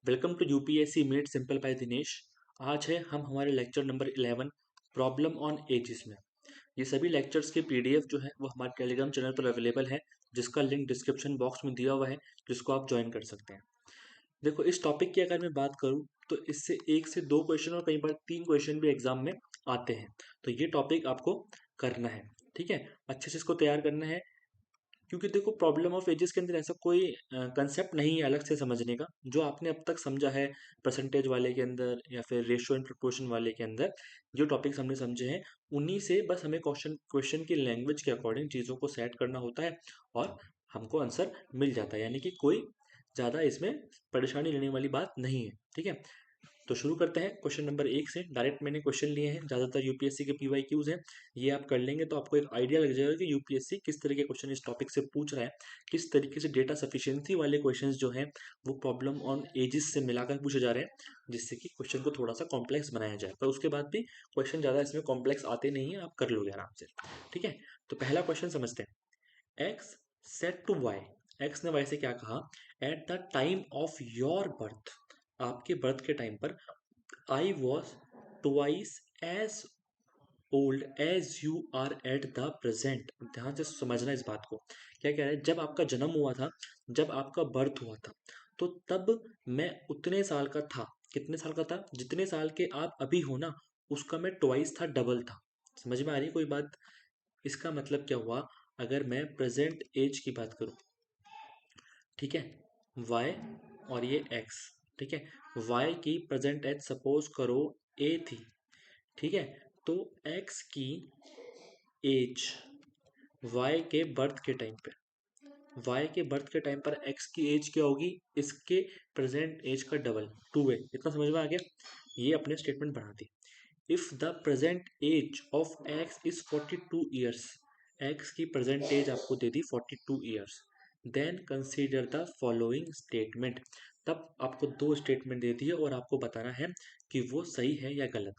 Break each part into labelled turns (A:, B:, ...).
A: Welcome to UPSC made simple by Dinesh. आज है हम हमारे lecture number 11 problem on ages में। ये सभी लेक्चर्स के पीडीएफ जो है वो हमारे टेलीग्राम चैनल पर अवेलेबल है, जिसका लिंक डिस्क्रिप्शन बॉक्स में दिया हुआ है, जिसको आप ज्वाइन कर सकते हैं। देखो, इस टॉपिक की अगर मैं बात करूँ तो इससे एक से दो क्वेश्चन और कई बार 3 क्वेश्चन भी एग्जाम में आते हैं। तो ये टॉपिक आपको करना है, ठीक है, अच्छे से इसको तैयार करना है। क्योंकि देखो, प्रॉब्लम ऑफ एजेस के अंदर ऐसा कोई कंसेप्ट नहीं है अलग से समझने का। जो आपने अब तक समझा है परसेंटेज वाले के अंदर या फिर रेशियो एंड प्रोपोर्शन वाले के अंदर, जो टॉपिक्स हमने समझे हैं उन्हीं से बस हमें क्वेश्चन क्वेश्चन की लैंग्वेज के अकॉर्डिंग चीज़ों को सेट करना होता है और हमको आंसर मिल जाता है। यानी कि कोई ज़्यादा इसमें परेशानी लेने वाली बात नहीं है, ठीक है। तो शुरू करते हैं क्वेश्चन नंबर 1 से। डायरेक्ट मैंने क्वेश्चन लिए हैं, ज़्यादातर यूपीएससी के पीवाईक्यूज हैं। ये आप कर लेंगे तो आपको एक आइडिया लग जाएगा कि यूपीएससी किस तरह के क्वेश्चन इस टॉपिक से पूछ रहा है, किस तरीके से डेटा सफिशिएंसी वाले क्वेश्चंस जो हैं वो प्रॉब्लम ऑन एजिस से मिलाकर पूछे जा रहे हैं, जिससे कि क्वेश्चन को थोड़ा सा कॉम्प्लेक्स बनाया जाए। पर उसके बाद भी क्वेश्चन ज़्यादा इसमें कॉम्प्लेक्स आते नहीं है, आप कर लोगे आराम से, ठीक है। तो पहला क्वेश्चन समझते हैं। X said to Y, X ने वाई से क्या कहा, at the time of your birth, आपके बर्थ के टाइम पर I was twice as old as you are at the present। ध्यान से समझना इस बात को। क्या कह रहा है, जब आपका जन्म हुआ था, जब आपका बर्थ हुआ था, तो तब मैं उतने साल का था। कितने साल का था? जितने साल के आप अभी हो ना, उसका मैं ट्वाइस था, डबल था। समझ में आ रही है कोई बात? इसका मतलब क्या हुआ, अगर मैं प्रेजेंट एज की बात करूं, ठीक है, y और ये x, ठीक है। y की प्रेजेंट एज सपोज करो a थी, ठीक है। तो x की एज y के बर्थ के टाइम पे, y के बर्थ के टाइम पर x की एज क्या होगी, इसके प्रेजेंट एज का डबल, 2a। इतना समझ में आ गया? ये अपने स्टेटमेंट बना दी। If the present age of x is 42 years, x की प्रेजेंट एज आपको दे दी 42 years, then consider the following statement. तब आपको दो स्टेटमेंट दे दिए और आपको बताना है कि वो सही है या गलत।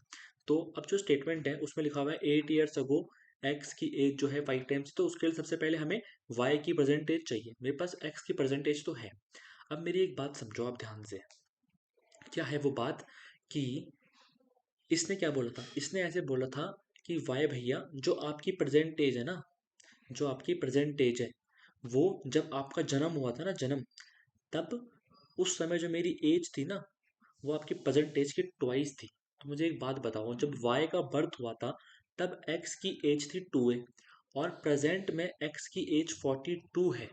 A: तो अब जो स्टेटमेंट है उसमें लिखा हुआ है 8 ईयर्स अगो एक्स की एज जो है 5 टाइम्स, तो उसके लिए सबसे पहले हमें वाई की प्रेजेंटेज चाहिए। मेरे पास एक्स की प्रेजेंटेज तो है। अब मेरी एक बात समझो आप ध्यान से, क्या है वो बात, कि इसने क्या बोला था, इसने ऐसे बोला था कि वाई भैया, जो आपकी प्रेजेंट एज है ना, जो आपकी प्रेजेंट एज है, वो जब आपका जन्म हुआ था ना, जन्म, तब उस समय जो मेरी एज थी ना, वो आपकी प्रेजेंट एज की ट्वाइस थी। तो मुझे एक बात बताओ, जब वाई का बर्थ हुआ था तब एक्स की एज थी 2a, और प्रेजेंट में एक्स की एज 42 है।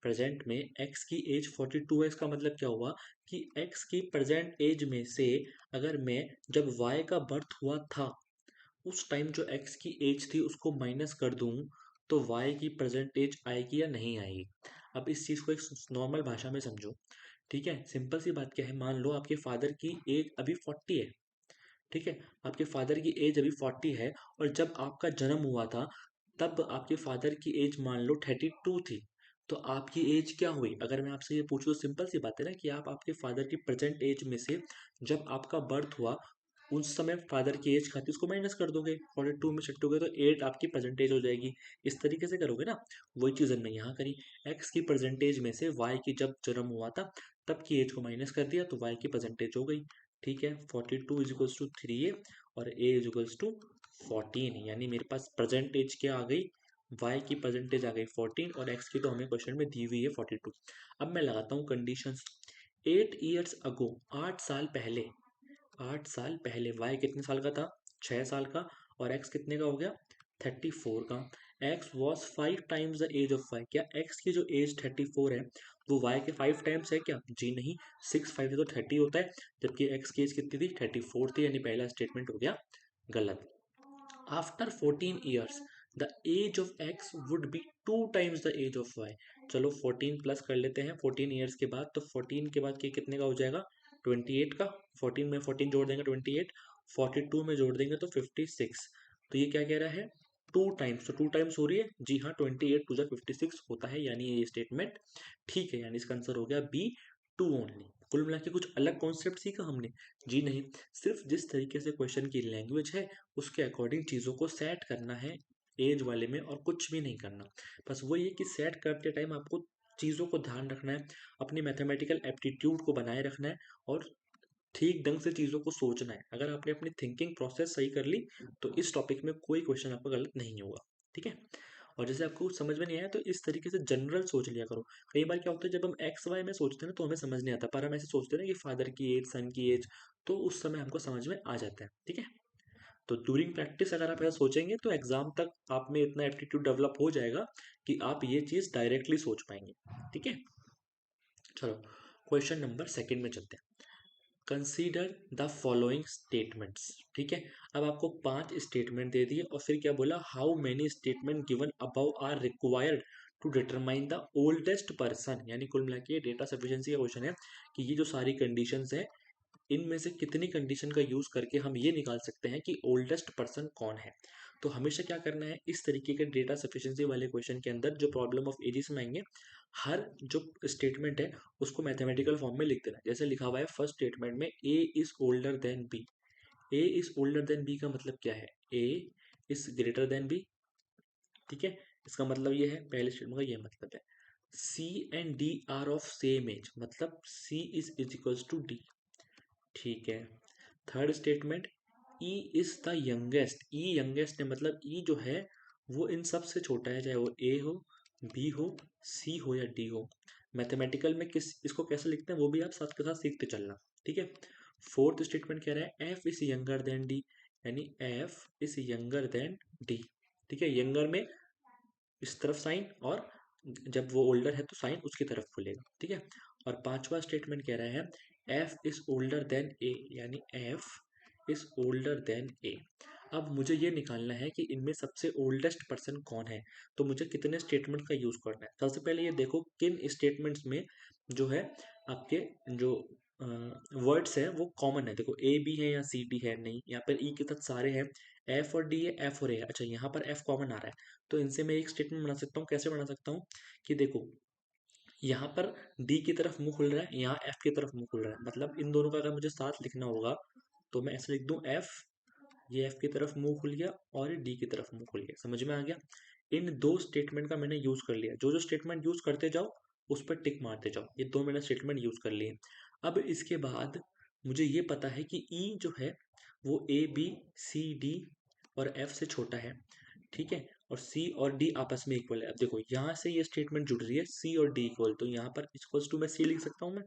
A: प्रेजेंट में एक्स की एज 42 है, इसका मतलब क्या हुआ कि एक्स की प्रेजेंट एज में से अगर मैं, जब वाई का बर्थ हुआ था उस टाइम जो एक्स की एज थी उसको माइनस कर दूं, तो वाई की प्रेजेंट एज आएगी या नहीं आएगी? अब इस चीज़ को एक नॉर्मल भाषा में समझो, ठीक है। सिंपल सी बात क्या है, मान लो आपके फादर की एज अभी 40 है, ठीक है। आपके फादर की एज अभी 40 है, और जब आपका जन्म हुआ था तब आपके फादर की एज मान लो 32 थी। तो आपकी एज क्या हुई? अगर मैं आपसे ये पूछूं तो सिंपल सी बात है ना, कि आप आपके फादर की प्रेजेंट एज में से जब आपका बर्थ हुआ उस समय फादर की एज खाती उसको माइनस कर दोगे, 42 में छटोगे तो 8 आपकी परसेंटेज हो जाएगी। इस तरीके से करोगे ना, वही चीज़ हमने यहाँ करी। एक्स की परसेंटेज में से वाई की जब जन्म हुआ था तब की एज को माइनस कर दिया, तो वाई की परसेंटेज हो गई, ठीक है। 42 इज इक्वल्स टू 3a और a इज इक्वल्स टू 14, यानी मेरे पास प्रेजेंट एज क्या आ गई, y की परसेंटेज आ गई 14, और x की तो हमें क्वेश्चन में दी हुई है 42। अब मैं लगाता हूँ कंडीशंस। 8 ईयर्स अगो, 8 साल पहले, 8 साल पहले y कितने साल का था, 6 साल का, और x कितने का हो गया, 34 का। x was 5 times the age of y, क्या x की जो एज 34 है वो y के 5 टाइम्स है क्या? जी नहीं, 6 5 से तो 30 होता है, जबकि x की एज कितनी थी, 34 थी, यानी पहला स्टेटमेंट हो गया गलत। After 14 years the age of x would be 2 times the age of y। चलो 14 प्लस कर लेते हैं 14 ईयर्स के बाद, तो 14 के बाद के कितने का हो जाएगा, 28 का। 14 में 14 जोड़ देंगे 28, 42 में जोड़ देंगे तो 56। तो ये क्या कह रहा है, 2 टाइम्स, तो 2 टाइम्स हो रही है, जी हाँ, 28 टू 56 होता है, यानी ये स्टेटमेंट ठीक है, यानी इसका आंसर हो गया बी, 2 ओनली। कुल मिला के कुछ अलग कॉन्सेप्ट सीखा हमने? जी नहीं, सिर्फ जिस तरीके से क्वेश्चन की लैंग्वेज है उसके अकॉर्डिंग चीज़ों को सेट करना है एज वाले में, और कुछ भी नहीं करना। बस वही है कि सेट करते टाइम आपको चीज़ों को ध्यान रखना है, अपनी मैथमेटिकल एप्टीट्यूड को बनाए रखना है और ठीक ढंग से चीज़ों को सोचना है। अगर आपने अपनी थिंकिंग प्रोसेस सही कर ली तो इस टॉपिक में कोई क्वेश्चन आपका गलत नहीं होगा। ठीक है, और जैसे आपको कुछ समझ में नहीं आया तो इस तरीके से जनरल सोच लिया करो। कई बार क्या होता है, जब हम एक्स वाई में सोचते हैं ना तो हमें समझ नहीं आता, पर हम ऐसे सोचते हैं ना कि फादर की एज, सन की एज, तो उस समय हमको समझ में आ जाता है। ठीक है, तो ड्यूरिंग प्रैक्टिस अगर आप ऐसा सोचेंगे तो एग्जाम तक आप में इतना एप्टीट्यूड डेवलप हो जाएगा कि आप ये चीज़ डायरेक्टली सोच पाएंगे। ठीक है, चलो क्वेश्चन नंबर सेकंड में चलते हैं। Consider the following statements. ठीक है, अब आपको 5 स्टेटमेंट दे दिए और फिर क्या बोला, how many statement given above are required to determine the oldest person. यानी कुल मिला के डेटा सफिशिएंसी का क्वेश्चन है कि ये जो सारी कंडीशंस है इनमें से कितनी कंडीशन का यूज करके हम ये निकाल सकते हैं कि ओल्डेस्ट पर्सन कौन है। तो हमेशा क्या करना है, इस तरीके के डेटा सफिशिएंसी वाले क्वेश्चन के अंदर जो प्रॉब्लम ऑफ एजिस में आएंगे, हर जो स्टेटमेंट है उसको मैथमेटिकल फॉर्म में लिख देना है। जैसे लिखा हुआ है फर्स्ट स्टेटमेंट में A is older than B. A is older than B का मतलब क्या है, A is greater than B. ठीक है, इसका मतलब ये है, पहले स्टेटमेंट का ये मतलब है। C and D are of same age, मतलब C is equals to D. ठीक है, third statement, E is the youngest. E youngest है, मतलब ई जो है वो इन सब से छोटा है, चाहे वो ए हो, बी हो, सी हो या डी हो। मैथमेटिकल में किस इसको कैसे लिखते हैं वो भी आप साथ के साथ सीखते चलना। ठीक है, फोर्थ स्टेटमेंट कह रहा है F is younger than D, यानी F is younger than D. ठीक है, यंगर में इस तरफ साइन, और जब वो ओल्डर है तो साइन उसकी तरफ खुलेगा। ठीक है, और पांचवा स्टेटमेंट कह रहा है एफ इज ओल्डर देन ए, यानी एफ इज ओल्डर देन ए। अब मुझे ये निकालना है कि इनमें सबसे ओल्डेस्ट पर्सन कौन है, तो मुझे कितने स्टेटमेंट का यूज करना है। सबसे पहले ये देखो किन स्टेटमेंट्स में जो है आपके जो वर्ड्स है वो कॉमन है। देखो ए बी है या सी डी है, नहीं, यहाँ पर ई के साथ सारे हैं, एफ और डी है, एफ और ए है। अच्छा, यहाँ पर एफ कॉमन आ रहा है, तो इनसे मैं एक स्टेटमेंट बना सकता हूँ। कैसे बना सकता हूँ कि देखो यहाँ पर डी की तरफ मुंह खुल रहा है, यहाँ एफ की तरफ मुंह खुल रहा है, मतलब इन दोनों का अगर मुझे साथ लिखना होगा तो मैं ऐसे लिख दूं एफ, ये एफ की तरफ मुंह खुल गया और ये डी की तरफ मुंह खुल गया। समझ में आ गया, इन दो स्टेटमेंट का मैंने यूज कर लिया। जो जो स्टेटमेंट यूज करते जाओ उस पर टिक मारते जाओ, ये दो मैंने स्टेटमेंट यूज कर लिए। अब इसके बाद मुझे ये पता है कि ई जो है वो ए बी सी डी और एफ से छोटा है। ठीक है, और सी और डी आपस में इक्वल है। अब देखो यहाँ से ये स्टेटमेंट जुड़ रही है सी और डी इक्वल, तो यहाँ पर इक्वल्स टू मैं सी लिख सकता हूँ।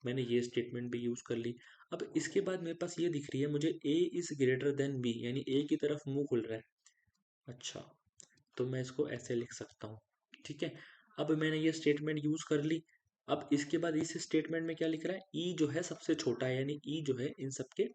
A: मैंने ये स्टेटमेंट भी यूज कर ली। अब इसके बाद मेरे पास ये दिख रही है मुझे ए इज ग्रेटर देन बी, यानी ए की तरफ मुंह खुल रहा है। अच्छा, तो मैं इसको ऐसे लिख सकता हूँ। ठीक है, अब मैंने ये स्टेटमेंट यूज कर ली। अब इसके बाद इस स्टेटमेंट में क्या लिख रहा है, ई जो है सबसे छोटा है, यानी ई जो है इन सबके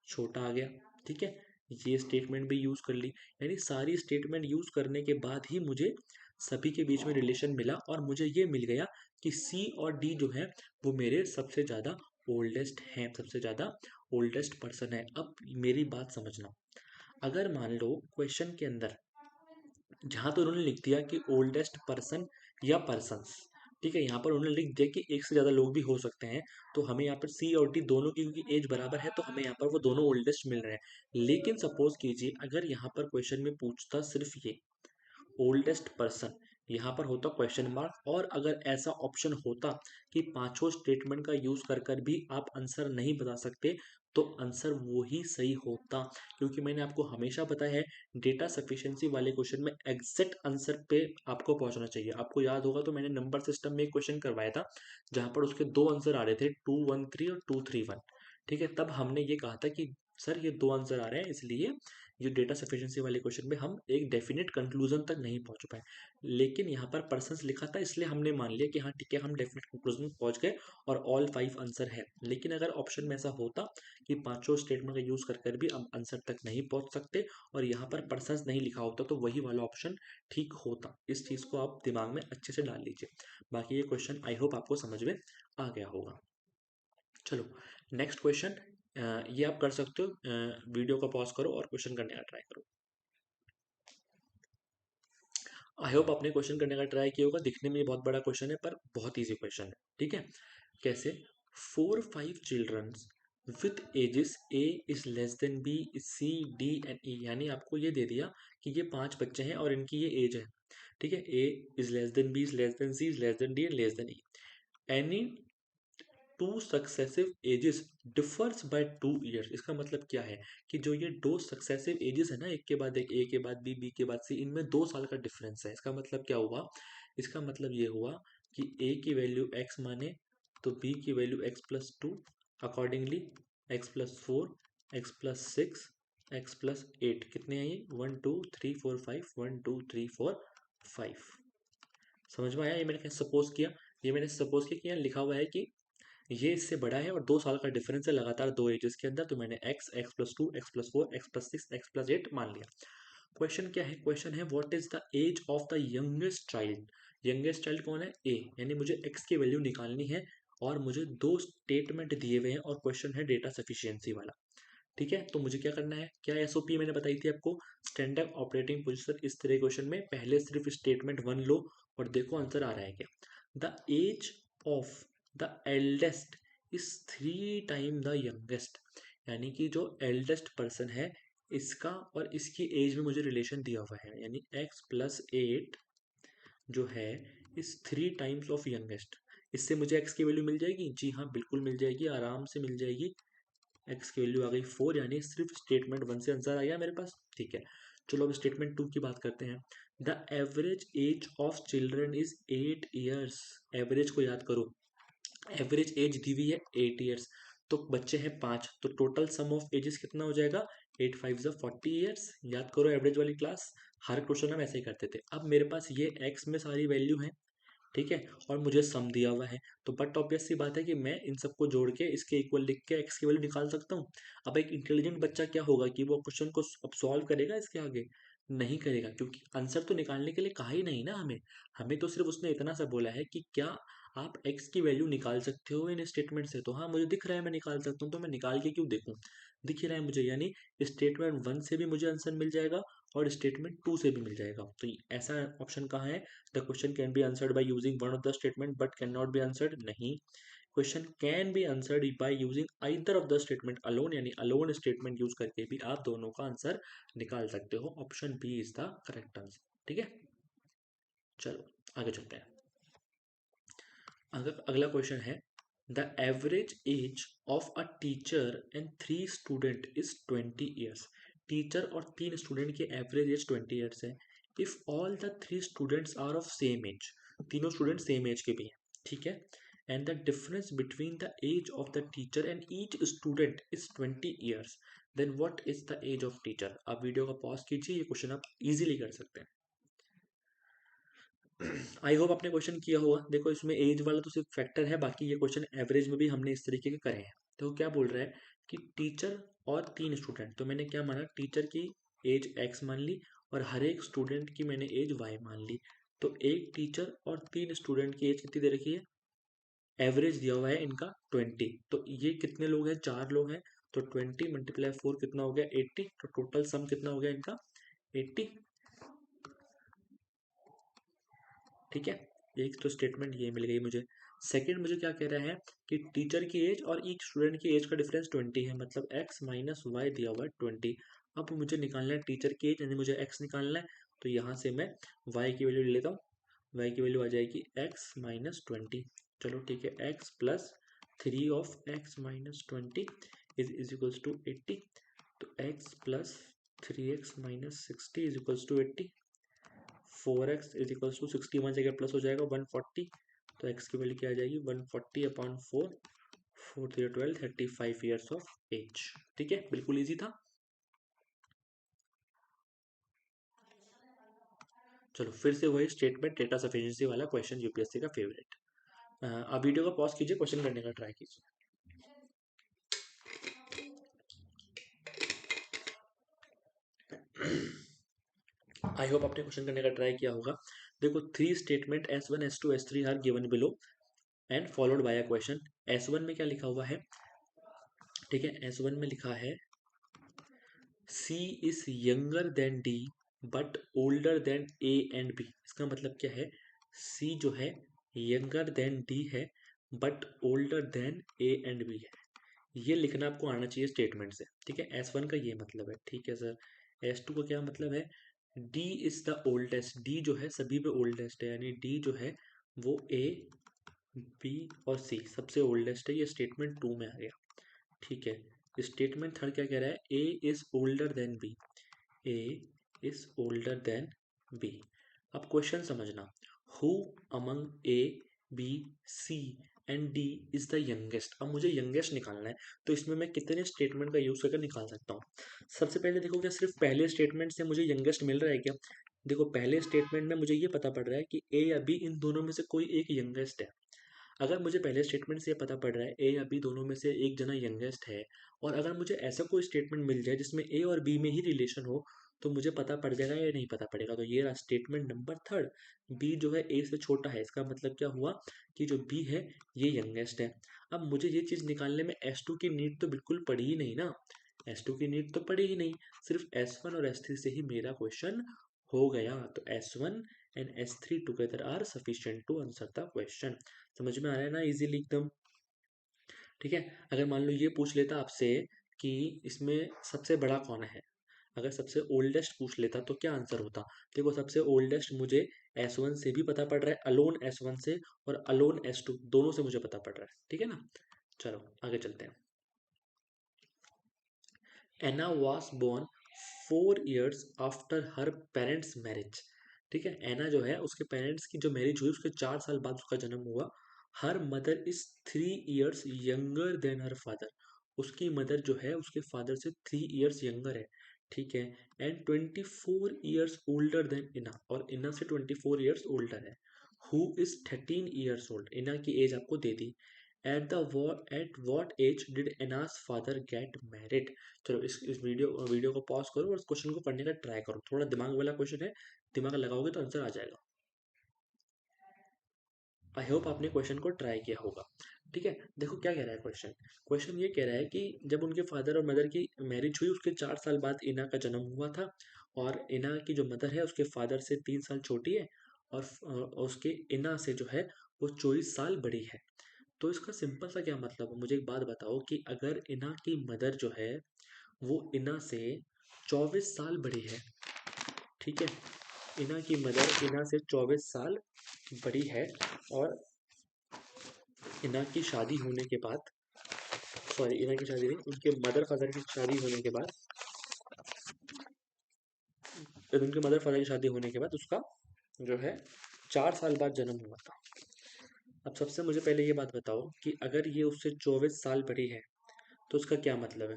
A: छोटा आ गया। ठीक है, ये स्टेटमेंट भी यूज कर ली, यानी सारी स्टेटमेंट यूज करने के बाद ही मुझे सभी के बीच में रिलेशन मिला और मुझे ये मिल गया कि सी और डी जो है वो मेरे सबसे ज्यादा ओल्डेस्ट हैं, सबसे ज्यादा ओल्डेस्ट पर्सन है। अब मेरी बात समझना, अगर मान लो क्वेश्चन के अंदर जहां तो उन्होंने लिख दिया कि ओल्डेस्ट पर्सन या पर्सन्स, ठीक है, यहाँ पर उन्होंने लिख दिया कि एक से ज्यादा लोग भी हो सकते हैं, तो हमें यहाँ पर सी और डी दोनों की क्योंकि एज बराबर है तो हमें यहाँ पर वो दोनों ओल्डेस्ट मिल रहे हैं। लेकिन सपोज कीजिए अगर यहाँ पर क्वेश्चन में पूछता सिर्फ ये ओल्डेस्ट पर्सन, यहाँ पर होता क्वेश्चन मार्क, और अगर ऐसा ऑप्शन होता कि पांचों स्टेटमेंट का यूज कर कर भी आप आंसर नहीं बता सकते, तो आंसर वो ही सही होता। क्योंकि मैंने आपको हमेशा बताया है डेटा सफिशिएंसी वाले क्वेश्चन में एग्जैक्ट आंसर पे आपको पहुंचना चाहिए। आपको याद होगा तो मैंने नंबर सिस्टम में एक क्वेश्चन करवाया था जहां पर उसके दो आंसर आ रहे थे 213 और 231। ठीक है, तब हमने ये कहा था कि सर ये दो आंसर आ रहे हैं, इसलिए ये डेटा सफिशिएंसी वाले क्वेश्चन में हम एक डेफिनेट कंक्लूजन तक नहीं पहुंच पाए। लेकिन यहाँ पर पर्सन्स लिखा था इसलिए हमने मान लिया कि हाँ ठीक है हम डेफिनेट कंक्लूजन पहुंच गए और ऑल 5 आंसर है। लेकिन अगर ऑप्शन में ऐसा होता कि पांचों स्टेटमेंट का यूज कर कर भी हम आंसर तक नहीं पहुंच सकते और यहाँ पर पर्सन्स नहीं लिखा होता, तो वही वाला ऑप्शन ठीक होता। इस चीज को आप दिमाग में अच्छे से डाल लीजिए। बाकी ये क्वेश्चन आई होप आपको समझ में आ गया होगा। चलो नेक्स्ट क्वेश्चन, ये आप कर सकते हो, वीडियो को पॉज करो और क्वेश्चन करने का ट्राई करो। आई होप आपने क्वेश्चन करने का ट्राई किया होगा। दिखने में ये बहुत बड़ा क्वेश्चन है पर बहुत इजी क्वेश्चन है। ठीक है, कैसे, 4 5 childrens with ages A is less than B, C, D and E. यानी आपको ये दे दिया कि ये 5 बच्चे हैं और इनकी ये एज है, ठीक है। A is less than B, is less than C, is less than D and less than E. Any two successive ages differs by 2 years. इसका मतलब क्या है कि जो ये दो सक्सेसिव एजेस है ना, एक के बाद एक, ए के बाद बी, बी के बाद सी, इनमें 2 साल का डिफरेंस है। इसका मतलब क्या हुआ, इसका मतलब ये हुआ कि ए की वैल्यू x माने तो बी की value x+2, accordingly x+4, x+6, x+8 कितने हैं ये, 1 2 3 4 5, 1 2 3 4 5। समझ में आया? ये मैंने क्या सपोज किया, ये मैंने सपोज किया कि यहाँ लिखा हुआ है कि ये इससे बड़ा है और 2 साल का डिफरेंस है लगातार 2 एजेस के अंदर, तो मैंने x, x+2, x+4, x+6, x+8 मान लिया। क्वेश्चन क्या है, क्वेश्चन है what is the age of the youngest child. Youngest child कौन है, ए, यानी मुझे x की वैल्यू निकालनी है और मुझे 2 स्टेटमेंट दिए हुए हैं और क्वेश्चन है डेटा सफिशिएंसी वाला, ठीक है। तो मुझे क्या करना है, क्या एसओपी मैंने बताई थी आपको, स्टैंडर्ड ऑपरेटिंग प्रोसीजर। इस तरह क्वेश्चन में पहले सिर्फ स्टेटमेंट 1 लो और देखो आंसर आ रहा है क्या। The age of the eldest is 3 time the youngest, यानी कि जो एल्डेस्ट पर्सन है इसका और इसकी एज में मुझे रिलेशन दिया हुआ है, यानी x+8 जो है इस 3 टाइम्स ऑफ यंगेस्ट। इससे मुझे x की वैल्यू मिल जाएगी, जी हाँ बिल्कुल मिल जाएगी, आराम से मिल जाएगी। x की वैल्यू आ गई 4, यानी सिर्फ स्टेटमेंट 1 से आंसर आ गया मेरे पास, ठीक है। चलो अब स्टेटमेंट 2 की बात करते हैं। The average age of children is 8 years. Average को याद करो, एवरेज एज दी हुई है 8 ईयर्स, तो बच्चे हैं 5, तो टोटल सम ऑफ एजेस कितना हो जाएगा, 8 5 40 ईयर्स। याद करो एवरेज वाली क्लास, हर क्वेश्चन हम ऐसे ही करते थे। अब मेरे पास ये x में सारी वैल्यू है, ठीक है, और मुझे सम दिया हुआ है, तो बट ऑब्वियस सी बात है कि मैं इन सबको जोड़ के इसके इक्वल लिख के x की वैल्यू निकाल सकता हूँ। अब एक इंटेलिजेंट बच्चा क्या होगा कि वो क्वेश्चन को अब सॉल्व करेगा इसके आगे, नहीं करेगा, क्योंकि आंसर तो निकालने के लिए कहा ही नहीं ना हमें। हमें तो सिर्फ उसने इतना सा बोला है कि क्या आप x की वैल्यू निकाल सकते हो इन स्टेटमेंट से, तो हाँ मुझे दिख रहा है मैं निकाल सकता हूँ, तो मैं निकाल के क्यों देखूँ, दिख ही रहा है मुझे, यानी स्टेटमेंट 1 से भी मुझे आंसर मिल जाएगा और स्टेटमेंट 2 से भी मिल जाएगा। तो ऐसा ऑप्शन कहाँ है, the question can be answered by using one of the statement but can not be answered, नहीं, question can be answered by using either of the statement alone, यानी अलोन स्टेटमेंट यूज करके भी आप दोनों का answer निकाल सकते हो। Option B is the correct answer, ठीक है। चलो आगे चलते हैं। अगला क्वेश्चन है the average age of a teacher and 3 student is 20 years. Teacher और 3 स्टूडेंट की एवरेज एज 20 ईयर्स है। If all the 3 students are of same age, तीनों स्टूडेंट सेम एज के भी हैं, ठीक है, and the difference between the age of the teacher and each student is 20 years, then what is the age of teacher. आप video का pause कीजिए, ये क्वेश्चन आप इजीली कर सकते हैं। आई होप आपने क्वेश्चन किया होगा। देखो इसमें एज वाला तो सिर्फ फैक्टर है, बाकी ये क्वेश्चन एवरेज में भी हमने इस तरीके के करे हैं। तो क्या बोल रहा है कि टीचर और 3 स्टूडेंट, तो मैंने क्या माना, टीचर की एज x मान ली और हर एक स्टूडेंट की मैंने एज y मान ली। तो एक टीचर और 3 स्टूडेंट की एज कितनी दे रखी है, एवरेज दिया हुआ है इनका 20, तो ये कितने लोग हैं, 4 लोग हैं, तो 20 × 4 कितना हो गया, 80, तो टोटल सम कितना हो गया इनका, 80, ठीक है। एक तो स्टेटमेंट ये मिल गई मुझे। सेकंड मुझे क्या कह रहा है कि टीचर की एज और ईच स्टूडेंट की एज का डिफरेंस 20 है, मतलब x माइनस वाई दिया हुआ है 20। अब मुझे निकालना है टीचर की एज, यानी मुझे x निकालना है, तो यहाँ से मैं y की वैल्यू ले लेता हूँ। y की वैल्यू आ जाएगी x माइनस 20। चलो ठीक है, x plus 3 of x minus 20 is equals to 80, तो x plus 3x minus 60 is equals to 80। 4x is equals to 61 जगह प्लस हो जाएगा 140, तो x की वैल्यू क्या आ जाएगी 140/4, 4 3 12, 35 ईयर्स ऑफ एज, ठीक है, बिल्कुल इजी था। चलो फिर से वही स्टेटमेंट डेटा सफिशिएंसी वाला क्वेश्चन, यूपीएससी का फेवरेट। आप वीडियो का पॉज कीजिए, क्वेश्चन करने का ट्राई कीजिए। आई होप आपने क्वेश्चन करने का ट्राई किया होगा। देखो 3 statement S1 S2 S3 are given below and followed by a question. S1 में क्या लिखा हुआ है, ठीक है, S1 में लिखा है C is younger then D but older than A and B। इसका मतलब क्या है, C जो है यंगर देन D है but older than A and B है। ये लिखना आपको आना चाहिए स्टेटमेंट से, ठीक है। S1 का ये मतलब है, ठीक है सर। S2 का क्या मतलब है? D is the oldest, D जो है सभी पे ओल्डेस्ट है, यानी D जो है वो A B और C सबसे ओल्डेस्ट है। ये स्टेटमेंट 2 में आ गया, ठीक है। स्टेटमेंट थर्ड क्या कह रहा है? A is older then B, A is older then B। अब क्वेश्चन समझना, who among A B C and D is the youngest. अब मुझे यंगेस्ट निकालना है, तो इसमें मैं कितने स्टेटमेंट का यूज करके निकाल सकता हूँ? सबसे पहले देखो, क्या सिर्फ पहले स्टेटमेंट से मुझे यंगेस्ट मिल रहा है क्या? देखो, पहले स्टेटमेंट में मुझे ये पता पड़ रहा है कि A या B इन दोनों में से कोई एक यंगेस्ट है। अगर मुझे पहले स्टेटमेंट से ये पता पड़ रहा है ए या बी दोनों में से एक जना यंगेस्ट है, और अगर मुझे ऐसा कोई स्टेटमेंट मिल जाए जिसमें ए और बी में ही रिलेशन हो, तो मुझे पता पड़ जाएगा या नहीं पता पड़ेगा। तो ये रहा स्टेटमेंट नंबर थर्ड, बी जो है ए से छोटा है। इसका मतलब क्या हुआ कि जो बी है ये यंगेस्ट है। अब मुझे ये चीज़ निकालने में S2 की नीड तो बिल्कुल पड़ी ही नहीं ना, S2 की नीड तो पड़ी ही नहीं, सिर्फ S1 और S3 से ही मेरा क्वेश्चन हो गया। तो S1 and S3 together are sufficient to answer the question. समझ में आ रहा है ना, इजीली एकदम, ठीक है। अगर मान लो ये पूछ लेता आपसे कि इसमें सबसे बड़ा कौन है, अगर सबसे ओल्डेस्ट पूछ लेता तो क्या आंसर होता? देखो, सबसे ओल्डेस्ट मुझे S1 से भी पता पड़ रहा है, अलोन S1 से, और अलोन S2 दोनों से मुझे पता पड़ रहा है, ठीक है ना। चलो आगे चलते हैं। Anna was born 4 years after her parents marriage, ठीक है। एना जो है उसके पेरेंट्स की जो मैरिज हुई उसके 4 साल बाद उसका जन्म हुआ। Her mother is 3 years younger than her father, उसकी मदर जो है उसके फादर से 3 years यंगर है, ठीक है। एंड 24 years ओल्डर देन इना, और इना से 24 years ओल्डर है। Who is 13 years old, Ina की एज आपको दे दी। At what age did Anna's father get married. चलो इस वीडियो को पॉज करो और इस क्वेश्चन को पढ़ने का ट्राई करो, थोड़ा दिमाग वाला क्वेश्चन है, दिमाग लगाओगे तो आंसर आ जाएगा। आई होप आपने क्वेश्चन को ट्राई किया होगा, ठीक है। देखो क्या कह रहा है क्वेश्चन, क्वेश्चन ये कह रहा है कि जब उनके फादर और मदर की मैरिज हुई उसके 4 साल बाद इना का जन्म हुआ था, और इना की जो मदर है उसके फादर से 3 साल छोटी है, और उसके इना से जो है वो 24 साल बड़ी है। तो इसका सिंपल सा क्या मतलब है? मुझे एक बात बताओ कि अगर इना की मदर जो है वो इना से 24 साल बड़ी है, ठीक है। इना की मदर इना से 24 साल बड़ी है, और इना की शादी होने के बाद, सॉरी इना की शादी नहीं, उनके मदर फादर की शादी होने के बाद, उनके मदर फादर की शादी होने के बाद उसका जो है 4 साल बाद जन्म हुआ था। अब सबसे मुझे पहले ये बात बताओ कि अगर ये उससे 24 साल बड़ी है तो उसका क्या मतलब है?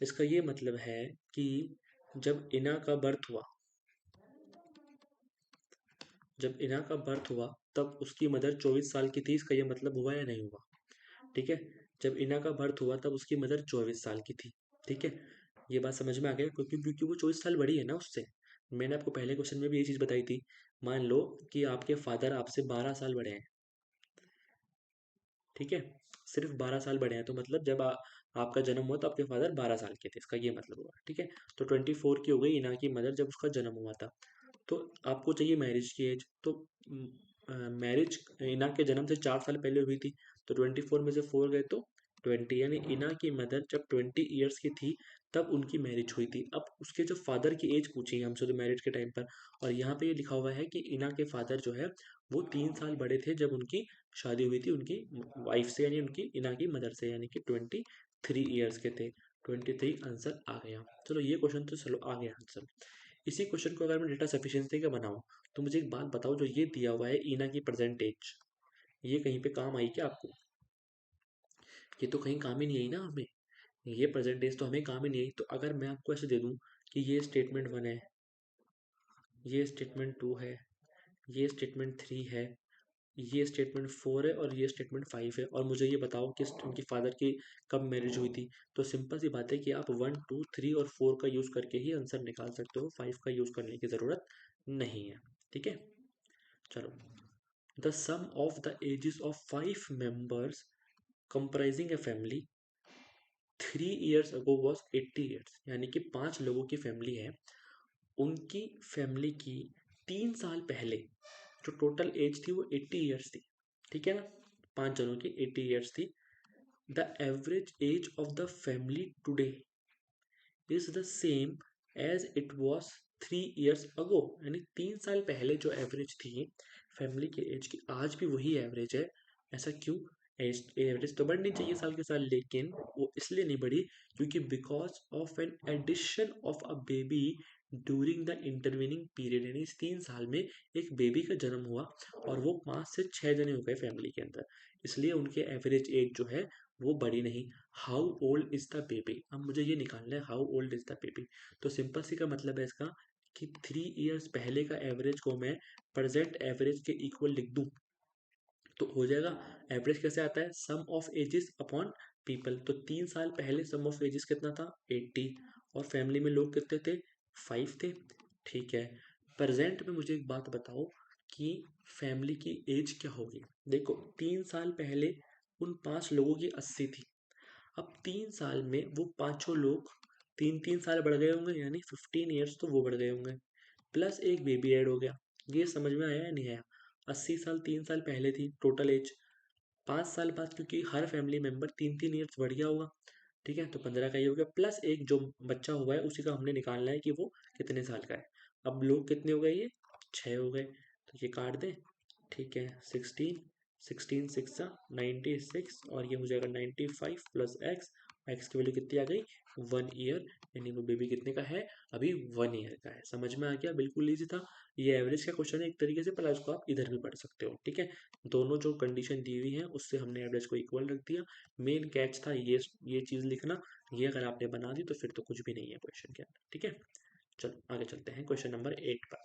A: इसका ये मतलब है कि जब इना का बर्थ हुआ, जब इना का बर्थ हुआ तब उसकी मदर 24 साल की थी, इसका ये मतलब हुआ या नहीं हुआ? ठीक है, जब इना का बर्थ हुआ तब उसकी मदर 24 साल की थी, ठीक है। ये बात समझ में आ गया, क्योंकि क्योंकि वो 24 साल बड़ी है ना उससे। मैंने आपको पहले क्वेश्चन में भी ये चीज़ बताई थी। मान लो कि आपके फादर आपसे 12 साल बड़े हैं, ठीक है, सिर्फ 12 साल बड़े हैं, तो मतलब जब आपका जन्म हुआ तो आपके फादर 12 साल के थे, इसका ये मतलब हुआ, ठीक है। तो 24 की हो गई इना की मदर जब उसका जन्म हुआ था। तो आपको चाहिए मैरिज की एज, तो मैरिज इना के जन्म से 4 साल पहले हुई थी, तो 24 में से 4 गए तो 20, यानी इना की मदर जब 20 years की थी तब उनकी मैरिज हुई थी। अब उसके जो फादर की एज पूछी है हमसे तो मैरिज के टाइम पर, और यहाँ पे ये लिखा हुआ है कि इना के फादर जो है वो 3 साल बड़े थे जब उनकी शादी हुई थी उनकी वाइफ से, यानी उनकी इना की मदर से, यानी कि 23 years के थे। 23 आंसर आ गया। चलो ये क्वेश्चन तो चलो आ गया आंसर। इसी क्वेश्चन को अगर मैं डेटा सफिशिएंसी का बनाऊं, तो मुझे एक बात बताओ, जो ये दिया हुआ है ईना की प्रेजेंट एज, ये कहीं पे काम आई क्या आपको? ये तो कहीं काम ही नहीं आई ना हमें, ये प्रेजेंट एज तो हमें काम ही नहीं आई। तो अगर मैं आपको ऐसे दे दूं कि ये स्टेटमेंट 1 है, ये स्टेटमेंट 2 है, ये स्टेटमेंट 3 है, ये स्टेटमेंट 4 है, और ये स्टेटमेंट 5 है, और मुझे ये बताओ कि उनकी फादर की कब मैरिज हुई थी, तो सिंपल सी बात है कि आप 1 2 3 और 4 का यूज़ करके ही आंसर निकाल सकते हो, 5 का यूज़ करने की ज़रूरत नहीं है, ठीक है। चलो, the sum of the ages of 5 members comprising a family 3 years ago was 80 years, यानी कि 5 लोगों की फैमिली है, उनकी फैमिली की 3 साल पहले जो टोटल एज थी वो 80 years थी, ठीक है ना। 5 जनों की 80 years थी, the average age of the family today is the same age it was 3 years ago. यानी 3 साल पहले जो एवरेज थी फैमिली के एज की, आज भी वही एवरेज है। ऐसा क्यों? एवरेज तो बढ़नी चाहिए साल के साल, लेकिन वो इसलिए नहीं बढ़ी क्योंकि because of an addition of a baby during the intervening period. यानी इस 3 साल में एक बेबी का जन्म हुआ और वो 5 से 6 जने हो गए फैमिली के अंदर, इसलिए उनके एवरेज एज जो है वो बढ़ी नहीं। How old is the baby, अब मुझे ये निकालना है how old is the baby. तो सिंपल सी का मतलब है इसका कि 3 years पहले का एवरेज को मैं प्रेजेंट एवरेज के इक्वल लिख दूं तो हो जाएगा। एवरेज कैसे आता है? सम ऑफ एजेस अपॉन पीपल। तो 3 साल पहले सम ऑफ एजेस कितना था? 80। और फैमिली में लोग कितने थे? 5 थे। ठीक है, प्रेजेंट में मुझे एक बात बताओ कि फैमिली की एज क्या होगी। देखो 3 साल पहले उन 5 लोगों की 80 थी। अब 3 साल में वो पांचों लोग 3 3 साल बढ़ गए होंगे, यानी 15 years तो वो बढ़ गए होंगे, प्लस एक बेबी ऐड हो गया। ये समझ में आया या नहीं आया? 80 साल 3 साल पहले थी टोटल एज, 5 साल बाद क्योंकि हर फैमिली मेंबर 3 3 years बढ़ गया होगा, ठीक है, तो 15 का ही हो गया, प्लस एक जो बच्चा हुआ है उसी का हमने निकालना है कि वो कितने साल का है। अब लोग कितने हो गए? ये 6 हो गए, तो ये काट दें। ठीक है, 16, 16 6 96 और ये हो जाएगा 95 प्लस एक्स। एक्स की वैल्यू कितनी आ गई? 1 year। यानी वो बेबी कितने का है? अभी 1 year का है। समझ में आ गया? बिल्कुल ईजी था। ये एवरेज का क्वेश्चन है एक तरीके से, पर इसको आप इधर भी पढ़ सकते हो। ठीक है, दोनों जो कंडीशन दी हुई है उससे हमने एवरेज को इक्वल रख दिया। मेन कैच था ये चीज़ लिखना। ये अगर आपने बना दी तो फिर तो कुछ भी नहीं है क्वेश्चन के अंदर। ठीक है, चलो आगे चलते हैं क्वेश्चन नंबर 8 पर।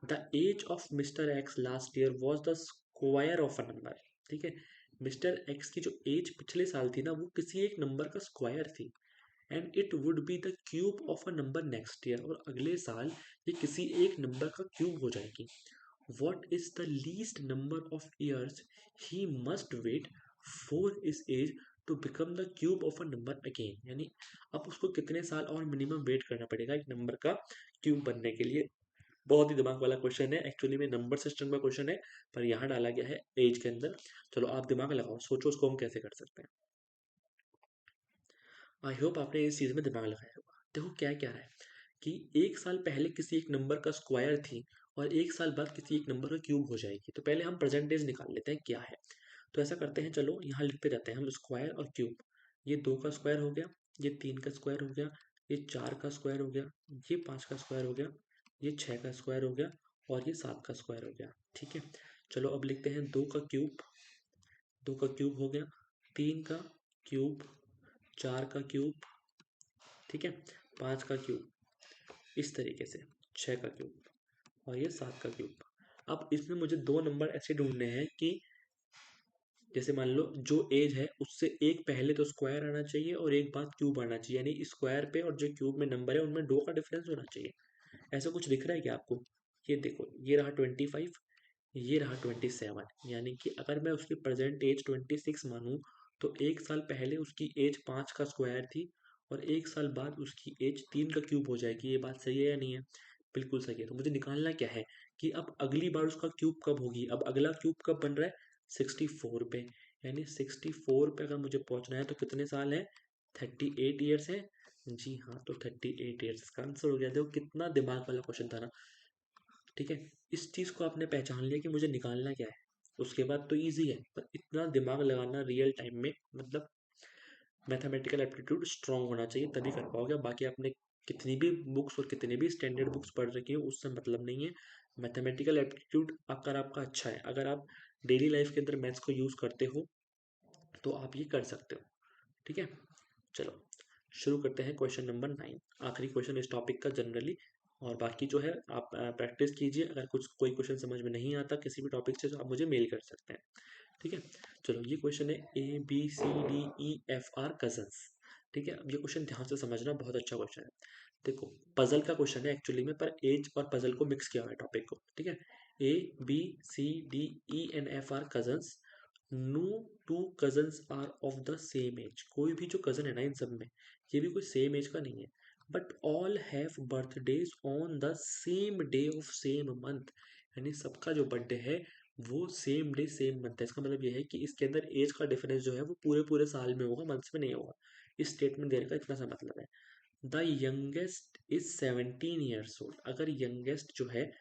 A: The age of mister X last year was the square of a number. ठीक है, मिस्टर एक्स की जो एज पिछले साल थी ना वो किसी एक नंबर का स्क्वायर थी, and it would be the cube of a number next year. और अगले साल ये किसी एक नंबर का क्यूब हो जाएगी। What is the least number of years he must wait for his age to become the cube of a number again. यानी अब उसको कितने साल और मिनिमम वेट करना पड़ेगा एक नंबर का क्यूब बनने के लिए। बहुत ही दिमाग वाला क्वेश्चन है, एक्चुअली में नंबर सिस्टम का क्वेश्चन है पर यहाँ डाला गया है एज के अंदर। चलो आप दिमाग लगाओ, सोचो उसको हम कैसे कर सकते हैं। आई होप आपने इस चीज़ में दिमाग लगाया होगा। देखो क्या क्या है कि एक साल पहले किसी एक नंबर का स्क्वायर थी और एक साल बाद किसी एक नंबर का क्यूब हो जाएगी। तो पहले हम परसेंटेज निकाल लेते हैं क्या है। तो ऐसा करते हैं, चलो यहाँ लिखते जाते हैं हम स्क्वायर और क्यूब। ये 2 का स्क्वायर हो गया, ये 3 का स्क्वायर हो गया, ये 4 का स्क्वायर हो गया, ये 5 का स्क्वायर हो गया, ये 6 का स्क्वायर हो गया और ये 7 का स्क्वायर हो गया। ठीक है, चलो अब लिखते हैं 2 का क्यूब। 2 का क्यूब हो गया, 3 का क्यूब, 4 का क्यूब, ठीक है, 5 का क्यूब, इस तरीके से 6 का क्यूब और ये 7 का क्यूब। अब इसमें मुझे 2 नंबर ऐसे ढूंढने हैं कि जैसे मान लो जो एज है उससे एक पहले तो स्क्वायर आना चाहिए और एक बाद क्यूब आना चाहिए, यानी स्क्वायर पे और जो क्यूब में नंबर है उनमें 2 का डिफरेंस होना चाहिए। ऐसा कुछ दिख रहा है क्या आपको? ये देखो, ये रहा 25, ये रहा 27। यानी कि अगर मैं उसकी प्रेजेंट एज 26 मानूं तो एक साल पहले उसकी एज 5 का स्क्वायर थी और एक साल बाद उसकी एज 3 का क्यूब हो जाएगी। ये बात सही है या नहीं है? बिल्कुल सही है। तो मुझे निकालना क्या है कि अब अगली बार उसका क्यूब कब होगी। अब अगला क्यूब कब बन रहा है? 64 पे। यानी 64 पे अगर मुझे पहुंचना है तो कितने साल है? 38 ईयर्स है। जी हाँ, तो 38 ईयर्स इसका आंसर हो गया। देखो कितना दिमाग वाला क्वेश्चन था ना। ठीक है, इस चीज़ को आपने पहचान लिया कि मुझे निकालना क्या है, उसके बाद तो इजी है, पर इतना दिमाग लगाना रियल टाइम में, मतलब मैथमेटिकल एप्टीट्यूड स्ट्रांग होना चाहिए तभी कर पाओगे। बाकी आपने कितनी भी बुक्स और कितनी भी स्टैंडर्ड बुक्स पढ़ रखी हो उससे मतलब नहीं है। मैथमेटिकल एप्टीट्यूड अगर आपका अच्छा है, अगर आप डेली लाइफ के अंदर मैथ्स को यूज़ करते हो तो आप ये कर सकते हो। ठीक है, चलो शुरू करते हैं क्वेश्चन नंबर 9, आखिरी क्वेश्चन इस टॉपिक का जनरली। और बाकी जो है आप प्रैक्टिस कीजिए। अगर कुछ कोई क्वेश्चन समझ में नहीं आता किसी भी टॉपिक से तो आप मुझे मेल कर सकते हैं। ठीक है, चलो ये क्वेश्चन है ABCDEFR कजन्स। ठीक है, अब ये क्वेश्चन ध्यान से समझना, बहुत अच्छा क्वेश्चन है। देखो पजल का क्वेश्चन है एक्चुअली में, पर एज और पजल को मिक्स किया हुआ है टॉपिक को। ठीक है, ABCDENFR cousins, no two cousins are of the same age. कोई भी जो कजन है ना इन सब में, ये भी कोई सेम एज का नहीं है, but all have birthdays on the same day of same month. यानी सबका जो बर्थडे है वो सेम डे सेम मंथ है। इसका मतलब ये है कि इसके अंदर एज का डिफरेंस जो है वो पूरे पूरे साल में होगा, मंथ्स में नहीं होगा। इस स्टेटमेंट देने का इतना सा मतलब है। The youngest is 17 years old. अगर यंगेस्ट जो है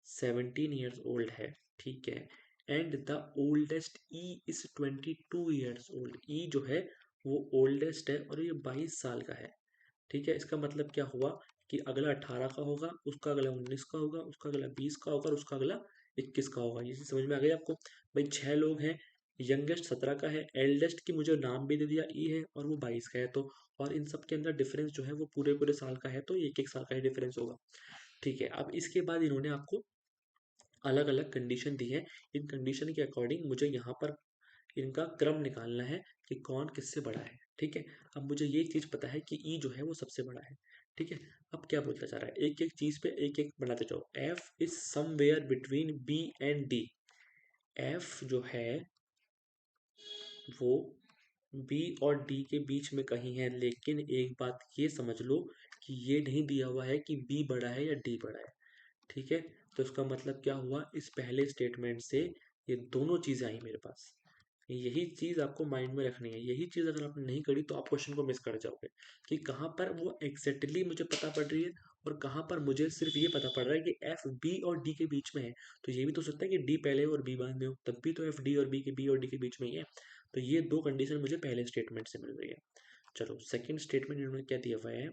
A: 17 ईयर्स ओल्ड है, ठीक है, and the oldest E is 22 years old. E जो है वो ओल्डेस्ट है और ये 22 साल का है, ठीक है। इसका मतलब क्या हुआ कि अगला 18 का होगा, उसका अगला 19 का होगा, उसका अगला 20 का होगा और उसका अगला 21 का होगा। ये चीज़ समझ में आ गई आपको? भाई 6 लोग हैं, यंगेस्ट 17 का है, एल्डेस्ट की मुझे नाम भी दे दिया ई है और वो 22 का है, तो और इन सब के अंदर डिफरेंस जो है वो पूरे पूरे साल का है, तो एक एक साल का ही डिफरेंस होगा, ठीक है। अब इसके बाद इन्होंने आपको अलग अलग कंडीशन दी है। इन कंडीशन के अकॉर्डिंग मुझे यहाँ पर इनका क्रम निकालना है कि कौन किससे बड़ा है, ठीक है। अब मुझे ये चीज़ पता है कि ई जो है वो सबसे बड़ा है, ठीक है। अब क्या बोलता जा रहा है, एक एक चीज़ पे एक एक बनाते जाओ। F is somewhere between B and D. F जो है वो बी और डी के बीच में कहीं है, लेकिन एक बात ये समझ लो कि ये नहीं दिया हुआ है कि बी बड़ा है या डी बड़ा है, ठीक है। तो इसका मतलब क्या हुआ, इस पहले स्टेटमेंट से ये दोनों चीज़ें आई मेरे पास। यही चीज़ आपको माइंड में रखनी है। यही चीज़ अगर आपने नहीं करी तो आप क्वेश्चन को मिस कर जाओगे कि कहाँ पर वो एग्जैक्टली मुझे पता पड़ रही है और कहाँ पर मुझे सिर्फ ये पता पड़ रहा है कि एफ बी और डी के बीच में है। तो ये भी तो हो सकता है कि डी पहले हो और बी बाद में हो, तब भी तो एफ डी और बी और डी के बीच में ही है। तो ये दो कंडीशन मुझे पहले स्टेटमेंट से मिल रही है। चलो सेकेंड स्टेटमेंट इन्होंने क्या दिया हुआ है,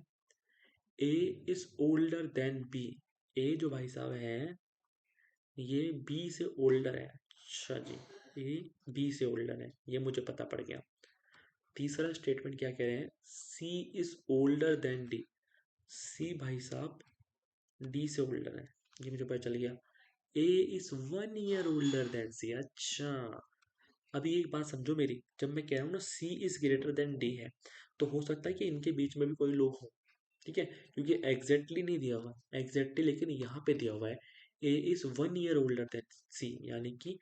A: A is older than B. ए जो भाई साहब है ये बी से ओल्डर है। अच्छा जी, ए बी से ओल्डर है, ये मुझे पता पड़ गया। तीसरा स्टेटमेंट क्या कह रहे हैं, सी इज ओल्डर देन डी। सी भाई साहब डी से ओल्डर है, ये मुझे पता चल गया। A is 1 year older than सी। अच्छा, अभी एक बात समझो मेरी, जब मैं कह रहा हूँ ना सी इज ग्रेटर देन डी है, तो हो सकता है कि इनके बीच में भी कोई लोग हो, ठीक है, क्योंकि एग्जैक्टली नहीं दिया हुआ एग्जैक्टली, लेकिन यहाँ पे दिया हुआ है A is 1 year older than सी, यानी कि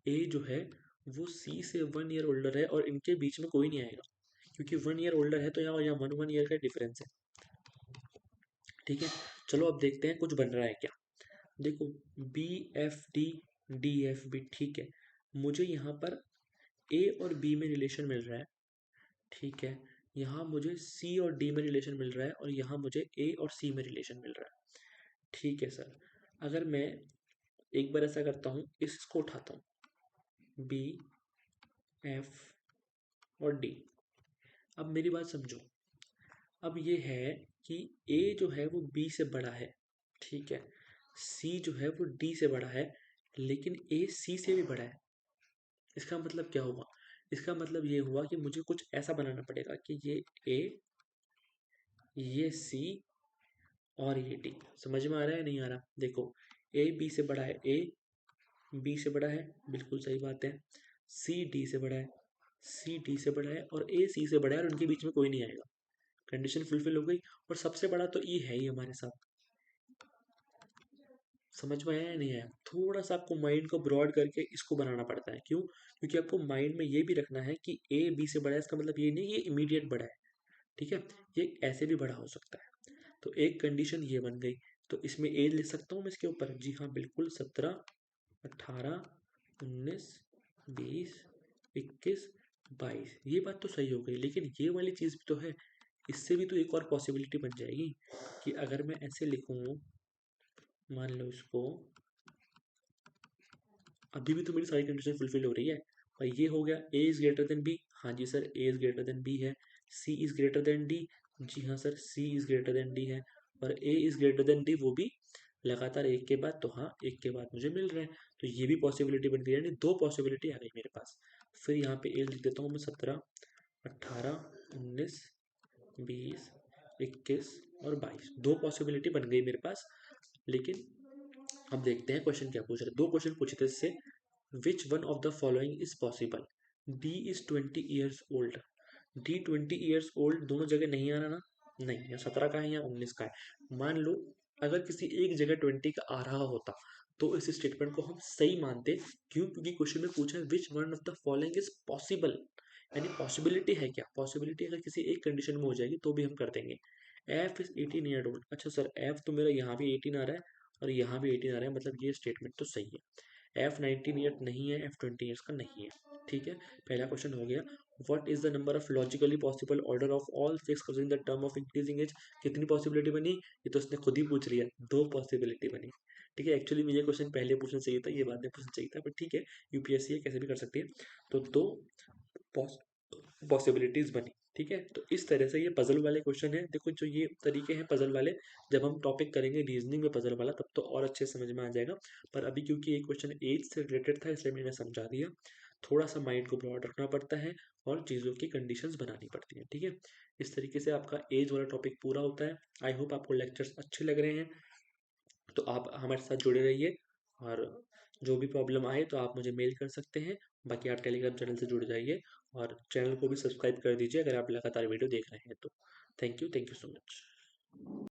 A: ए जो है वो सी से 1 ईयर ओल्डर है और इनके बीच में कोई नहीं आएगा, क्योंकि 1 ईयर ओल्डर है तो यहाँ यहाँ 1 ईयर का डिफरेंस है, ठीक है। चलो अब देखते हैं कुछ बन रहा है क्या। देखो B F D, D F B, ठीक है। मुझे यहाँ पर ए और बी में रिलेशन मिल रहा है, ठीक है। यहाँ मुझे सी और डी में रिलेशन मिल रहा है और यहाँ मुझे ए और सी में रिलेशन मिल रहा है, ठीक है सर। अगर मैं एक बार ऐसा करता हूँ, इसको उठाता हूँ बी एफ और डी। अब मेरी बात समझो, अब ये है कि ए जो है वो बी से बड़ा है, ठीक है। सी जो है वो डी से बड़ा है, लेकिन ए सी से भी बड़ा है। इसका मतलब क्या हुआ, इसका मतलब ये हुआ कि मुझे कुछ ऐसा बनाना पड़ेगा कि ये ए, ये सी और ये डी। समझ में आ रहा है नहीं आ रहा? देखो ए बी से बड़ा है, ए बी से बड़ा है, बिल्कुल सही बात है। सी डी से बड़ा है, सी डी से बड़ा है और ए सी से बड़ा है और उनके बीच में कोई नहीं आएगा। कंडीशन फुलफिल हो गई और सबसे बड़ा तो ई है ही हमारे साथ। समझ में आया या नहीं आया? थोड़ा सा आपको माइंड को ब्रॉड करके इसको बनाना पड़ता है, क्यों? क्योंकि आपको माइंड में ये भी रखना है कि ए बी से बड़ा है, इसका मतलब ये नहीं ये इमीडिएट बड़ा है, ठीक है। ये ऐसे भी बड़ा हो सकता है। तो एक कंडीशन ये बन गई, तो इसमें एज लिख सकता हूँ मैं इसके ऊपर, जी हाँ बिल्कुल, 17, 18, 19, 20, 21, 22। ये बात तो सही हो गई, लेकिन ये वाली चीज़ भी तो है। इससे भी तो एक और पॉसिबिलिटी बन जाएगी कि अगर मैं ऐसे लिखूँ, मान लो इसको, अभी भी तो मेरी सारी कंडीशन फुलफिल हो रही है। और ये हो गया A is greater than B, हाँ जी sir A is greater than B है। C is greater than D, जी हाँ sir C is greater than D है। और A is greater than D, वो भी लगातार एक के बाद, तो हाँ एक के बाद मुझे मिल रहे हैं, तो ये भी पॉसिबिलिटी बन गई, यानी दो पॉसिबिलिटी आ गई मेरे पास। फिर यहाँ पे एज लिख देता हूँ मैं, 17, 18, 19, 20, 21 और 22, दो पॉसिबिलिटी बन गई मेरे पास। लेकिन अब देखते हैं क्वेश्चन क्या पूछ रहे हैं। दो क्वेश्चन पूछे थे इससे, which one of the following is possible. D is 20 years old. D 20 years old दोनों जगह नहीं आ रहा ना, नहीं, या 17 का है या 19 का है। मान लो अगर किसी एक जगह 20 का आ रहा होता तो इस स्टेटमेंट को हम सही मानते, क्यों? क्योंकि क्वेश्चन में पूछा है which one of the following is possible, यानी पॉसिबिलिटी है क्या, पॉसिबिलिटी अगर किसी एक कंडीशन में हो जाएगी तो भी हम कर देंगे। एफ इज 18 ईयर ओल्ड, अच्छा सर एफ तो मेरा यहाँ भी 18 आ रहा है और यहाँ भी 18 आ रहा है, मतलब ये स्टेटमेंट तो सही है। F19 ईयर नहीं है, F20 ईयर्स का नहीं है। ठीक है, पहला क्वेश्चन हो गया। What is the number of logically possible order of all six considering the term of increasing age. कितनी पॉसिबिलिटी बनी, ये तो उसने खुद ही पूछ लिया, दो पॉसिबिलिटी बनी। ठीक है, एक्चुअली मुझे क्वेश्चन पहले पूछना चाहिए था, ये बाद में पूछना चाहिए था, पर ठीक है, यूपीएससी है, कैसे भी कर सकती है। तो दो पॉसिबिलिटीज बनी। ठीक है, तो इस तरह से ये पजल वाले क्वेश्चन है। देखो जो ये तरीके हैं पजल वाले, जब हम टॉपिक करेंगे रीजनिंग में पजल वाला तब तो और अच्छे समझ में आ जाएगा। पर अभी क्योंकि ये क्वेश्चन एज से रिलेटेड था इसलिए मैंने समझा दिया। थोड़ा सा माइंड को ब्रॉड रखना पड़ता है और चीज़ों की कंडीशंस बनानी पड़ती हैं। ठीक है, इस तरीके से आपका एज वाला टॉपिक पूरा होता है। आई होप आपको लेक्चर्स अच्छे लग रहे हैं, तो आप हमारे साथ जुड़े रहिए। और जो भी प्रॉब्लम आए तो आप मुझे मेल कर सकते हैं। बाकी आप टेलीग्राम चैनल से जुड़ जाइए और चैनल को भी सब्सक्राइब कर दीजिए अगर आप लगातार वीडियो देख रहे हैं तो। Thank you so much.